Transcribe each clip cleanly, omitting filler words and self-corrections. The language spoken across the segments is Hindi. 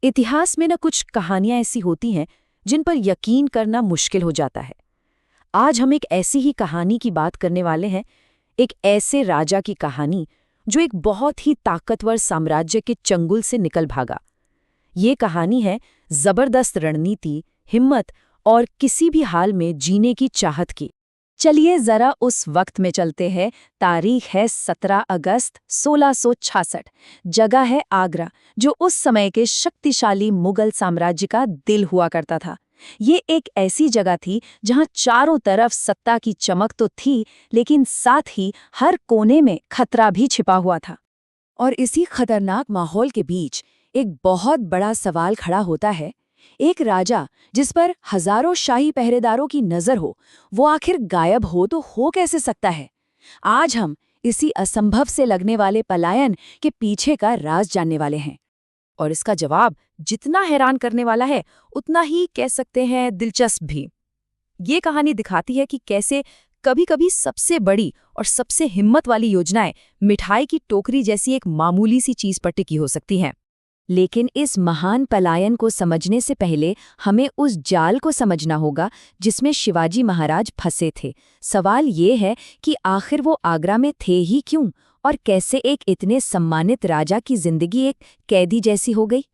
इतिहास में कुछ कहानियां ऐसी होती हैं जिन पर यकीन करना मुश्किल हो जाता है। आज हम एक ऐसी ही कहानी की बात करने वाले हैं, एक ऐसे राजा की कहानी जो एक बहुत ही ताकतवर साम्राज्य के चंगुल से निकल भागा। ये कहानी है जबरदस्त रणनीति, हिम्मत और किसी भी हाल में जीने की चाहत की। चलिए जरा उस वक्त में चलते हैं। तारीख है 17 अगस्त 1666। जगह है आगरा, जो उस समय के शक्तिशाली मुगल साम्राज्य का दिल हुआ करता था। ये एक ऐसी जगह थी जहां चारों तरफ सत्ता की चमक तो थी, लेकिन साथ ही हर कोने में खतरा भी छिपा हुआ था। और इसी खतरनाक माहौल के बीच एक बहुत बड़ा सवाल खड़ा होता है। एक राजा जिस पर हजारों शाही पहरेदारों की नजर हो, वो आखिर गायब हो तो हो कैसे सकता है? आज हम इसी असंभव से लगने वाले पलायन के पीछे का राज जानने वाले हैं। और इसका जवाब जितना हैरान करने वाला है, उतना ही कह सकते हैं दिलचस्प भी। ये कहानी दिखाती है कि कैसे कभी-कभी सबसे बड़ी और सबसे हिम्मत वाली योजनाएं मिठाई की टोकरी जैसी एक मामूली सी चीज पर टिकी हो सकती हैं। लेकिन इस महान पलायन को समझने से पहले हमें उस जाल को समझना होगा जिसमें शिवाजी महाराज फंसे थे। सवाल ये है कि आखिर वो आगरा में थे ही क्यों, और कैसे एक इतने सम्मानित राजा की जिंदगी एक कैदी जैसी हो गई।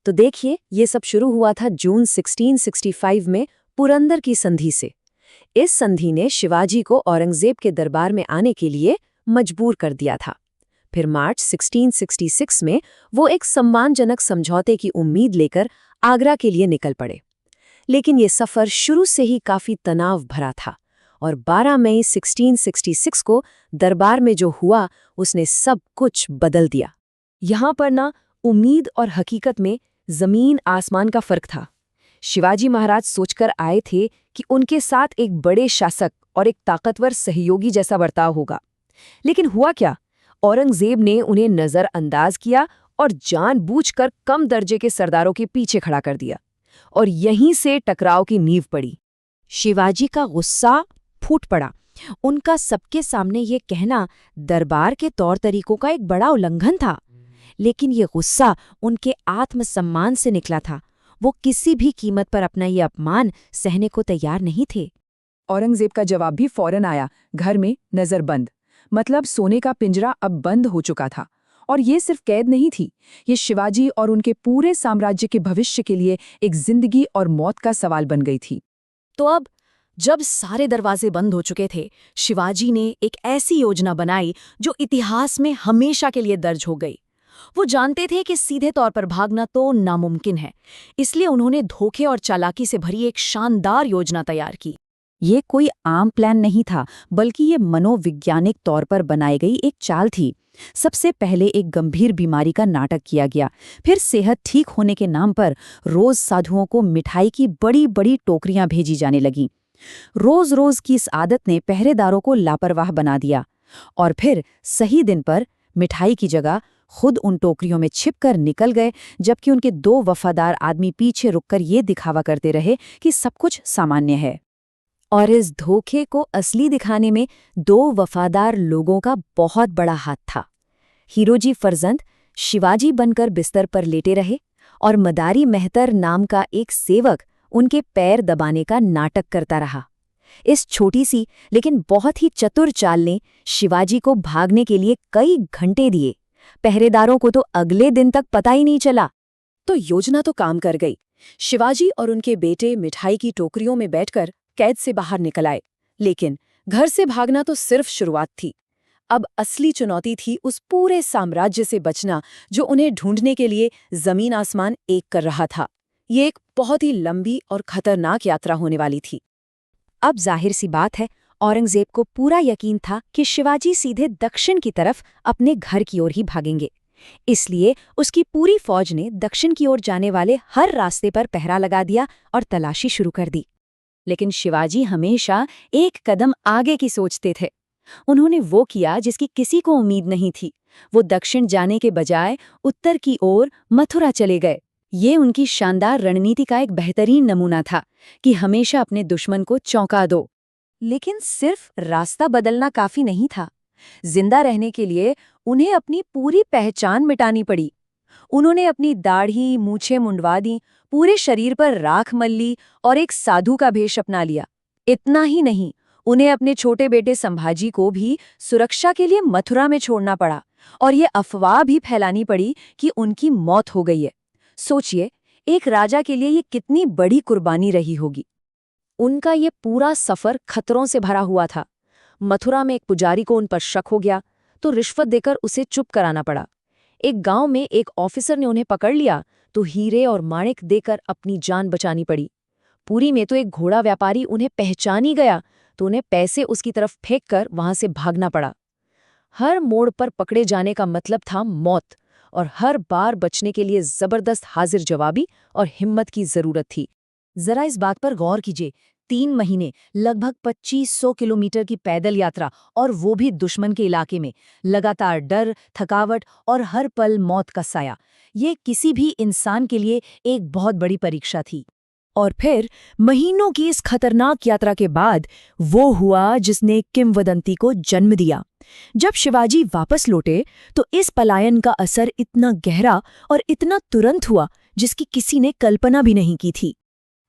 तो देखिए, ये सब शुरू हुआ था जून 1665 में पुरंदर की संधि से। इस संधि ने शिवाजी को औरंगजेब के दरबार में आने के लिए मजबूर कर दिया था। फिर मार्च 1666 में वो एक सम्मानजनक समझौते की उम्मीद लेकर आगरा के लिए निकल पड़े। लेकिन ये सफ़र शुरू से ही काफ़ी तनाव भरा था, और 12 मई 1666 को दरबार में जो हुआ उसने सब कुछ बदल दिया। यहाँ पर ना उम्मीद और हकीकत में ज़मीन आसमान का फ़र्क था। शिवाजी महाराज सोचकर आए थे कि उनके साथ एक बड़े शासक और एक ताकतवर सहयोगी जैसा बर्ताव होगा, लेकिन हुआ क्या? औरंगजेब ने उन्हें नज़रअंदाज किया और जानबूझकर कम दर्जे के सरदारों के पीछे खड़ा कर दिया, और यहीं से टकराव की नींव पड़ी। शिवाजी का गुस्सा फूट पड़ा। उनका सबके सामने ये कहना दरबार के तौर तरीकों का एक बड़ा उल्लंघन था। लेकिन ये गुस्सा उनके आत्मसम्मान से निकला था। वो किसी भी कीमत पर अपना ये अपमान सहने को तैयार नहीं थे। औरंगजेब का जवाब भी फौरन आया, घर में नजरबंद। मतलब सोने का पिंजरा अब बंद हो चुका था। और ये सिर्फ कैद नहीं थी, ये शिवाजी और उनके पूरे साम्राज्य के भविष्य के लिए एक जिंदगी और मौत का सवाल बन गई थी। तो अब जब सारे दरवाजे बंद हो चुके थे, शिवाजी ने एक ऐसी योजना बनाई जो इतिहास में हमेशा के लिए दर्ज हो गई। वो जानते थे कि सीधे तौर पर भागना तो नामुमकिन है, इसलिए उन्होंने धोखे और चालाकी से भरी एक शानदार योजना तैयार की। ये कोई आम प्लान नहीं था, बल्कि ये मनोवैज्ञानिक तौर पर बनाई गई एक चाल थी। सबसे पहले एक गंभीर बीमारी का नाटक किया गया, फिर सेहत ठीक होने के नाम पर रोज साधुओं को मिठाई की बड़ी बड़ी टोकरियां भेजी जाने लगीं। रोज रोज की इस आदत ने पहरेदारों को लापरवाह बना दिया, और फिर सही दिन पर मिठाई की जगह खुद उन टोकरियों में छिपकर निकल गए, जबकि उनके 2 वफादार आदमी पीछे रुककर ये दिखावा करते रहे कि सब कुछ सामान्य है। और इस धोखे को असली दिखाने में 2 वफादार लोगों का बहुत बड़ा हाथ था। हीरोजी फरजंद शिवाजी बनकर बिस्तर पर लेटे रहे, और मदारी मेहतर नाम का एक सेवक उनके पैर दबाने का नाटक करता रहा। इस छोटी सी लेकिन बहुत ही चतुर चाल ने शिवाजी को भागने के लिए कई घंटे दिए। पहरेदारों को तो अगले दिन तक पता ही नहीं चला। तो योजना तो काम कर गई। शिवाजी और उनके बेटे मिठाई की टोकरियों में बैठकर कैद से बाहर निकल आए। लेकिन घर से भागना तो सिर्फ शुरुआत थी। अब असली चुनौती थी उस पूरे साम्राज्य से बचना जो उन्हें ढूंढने के लिए जमीन आसमान एक कर रहा था। ये एक बहुत ही लंबी और खतरनाक यात्रा होने वाली थी। अब जाहिर सी बात है, औरंगजेब को पूरा यकीन था कि शिवाजी सीधे दक्षिण की तरफ अपने घर की ओर ही भागेंगे। इसलिए उसकी पूरी फौज ने दक्षिण की ओर जाने वाले हर रास्ते पर पहरा लगा दिया और तलाशी शुरू कर दी। लेकिन शिवाजी हमेशा एक कदम आगे की सोचते थे। उन्होंने वो किया जिसकी किसी को उम्मीद नहीं थी। वो दक्षिण जाने के बजाय उत्तर की ओर मथुरा चले गए। ये उनकी शानदार रणनीति का एक बेहतरीन नमूना था कि हमेशा अपने दुश्मन को चौंका दो। लेकिन सिर्फ रास्ता बदलना काफी नहीं था। जिंदा रहने के लिए उन्हें अपनी पूरी पहचान मिटानी पड़ी। उन्होंने अपनी दाढ़ी मूछें मुंडवा दी, पूरे शरीर पर राख मल ली और एक साधु का भेष अपना लिया। इतना ही नहीं, उन्हें अपने छोटे बेटे संभाजी को भी सुरक्षा के लिए मथुरा में छोड़ना पड़ा और ये अफवाह भी फैलानी पड़ी कि उनकी मौत हो गई है। सोचिए, एक राजा के लिए ये कितनी बड़ी कुर्बानी रही होगी। उनका ये पूरा सफर खतरों से भरा हुआ था। मथुरा में एक पुजारी को उन पर शक हो गया तो रिश्वत देकर उसे चुप कराना पड़ा। एक गांव में एक ऑफिसर ने उन्हें पकड़ लिया तो हीरे और माणिक देकर अपनी जान बचानी पड़ी। पुरी में तो एक घोड़ा व्यापारी उन्हें पहचान ही गया तो उन्हें पैसे उसकी तरफ फेंक कर वहां से भागना पड़ा। हर मोड़ पर पकड़े जाने का मतलब था मौत, और हर बार बचने के लिए जबरदस्त हाजिर जवाबी और हिम्मत की जरूरत थी। जरा इस बात पर गौर कीजिए, 3 महीने, लगभग 2500 किलोमीटर की पैदल यात्रा, और वो भी दुश्मन के इलाके में। लगातार डर, थकावट और हर पल मौत का साया। ये किसी भी इंसान के लिए एक बहुत बड़ी परीक्षा थी। और फिर महीनों की इस खतरनाक यात्रा के बाद वो हुआ जिसने किंवदंती को जन्म दिया। जब शिवाजी वापस लौटे तो इस पलायन का असर इतना गहरा और इतना तुरंत हुआ जिसकी किसी ने कल्पना भी नहीं की थी।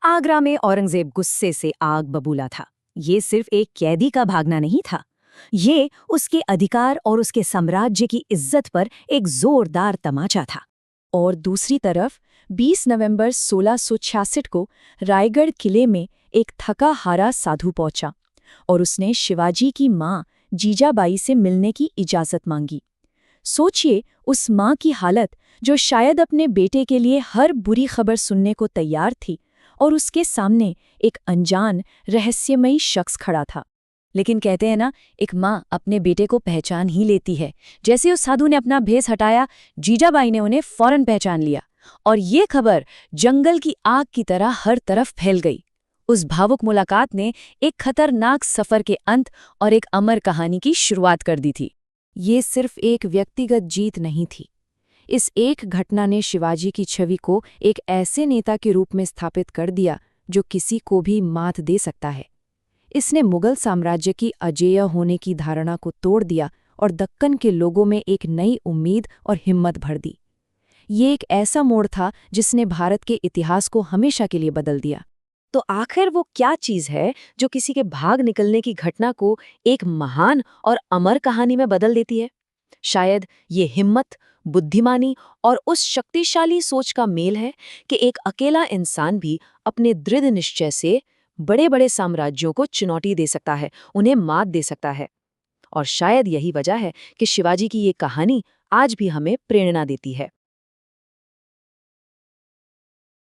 आगरा में औरंगजेब गुस्से से आग बबूला था। ये सिर्फ एक कैदी का भागना नहीं था, ये उसके अधिकार और उसके साम्राज्य की इज्जत पर एक जोरदार तमाचा था। और दूसरी तरफ 20 नवंबर 1666 को रायगढ़ किले में एक थका हारा साधु पहुंचा और उसने शिवाजी की मां जीजाबाई से मिलने की इजाजत मांगी। सोचिए, उस मां की हालत जो शायद अपने बेटे के लिए हर बुरी खबर सुनने को तैयार थी, और उसके सामने एक अनजान रहस्यमयी शख्स खड़ा था। लेकिन कहते हैं ना, एक माँ अपने बेटे को पहचान ही लेती है। जैसे उस साधु ने अपना भेष हटाया, जीजाबाई ने उन्हें फौरन पहचान लिया और ये खबर जंगल की आग की तरह हर तरफ फैल गई। उस भावुक मुलाकात ने एक खतरनाक सफर के अंत और एक अमर कहानी की शुरुआत कर दी थी। ये सिर्फ एक व्यक्तिगत जीत नहीं थी। इस एक घटना ने शिवाजी की छवि को एक ऐसे नेता के रूप में स्थापित कर दिया जो किसी को भी मात दे सकता है। इसने मुगल साम्राज्य की अजेय होने की धारणा को तोड़ दिया और दक्कन के लोगों में एक नई उम्मीद और हिम्मत भर दी। ये एक ऐसा मोड़ था जिसने भारत के इतिहास को हमेशा के लिए बदल दिया। तो आखिर वो क्या चीज़ है जो किसी के भाग निकलने की घटना को एक महान और अमर कहानी में बदल देती है? शायद ये हिम्मत, बुद्धिमानी और उस शक्तिशाली सोच का मेल है कि एक अकेला इंसान भी अपने दृढ़ निश्चय से बड़े-बड़े साम्राज्यों को चुनौती दे सकता है, उन्हें मात दे सकता है। और शायद यही वजह है कि शिवाजी की ये कहानी आज भी हमें प्रेरणा देती है।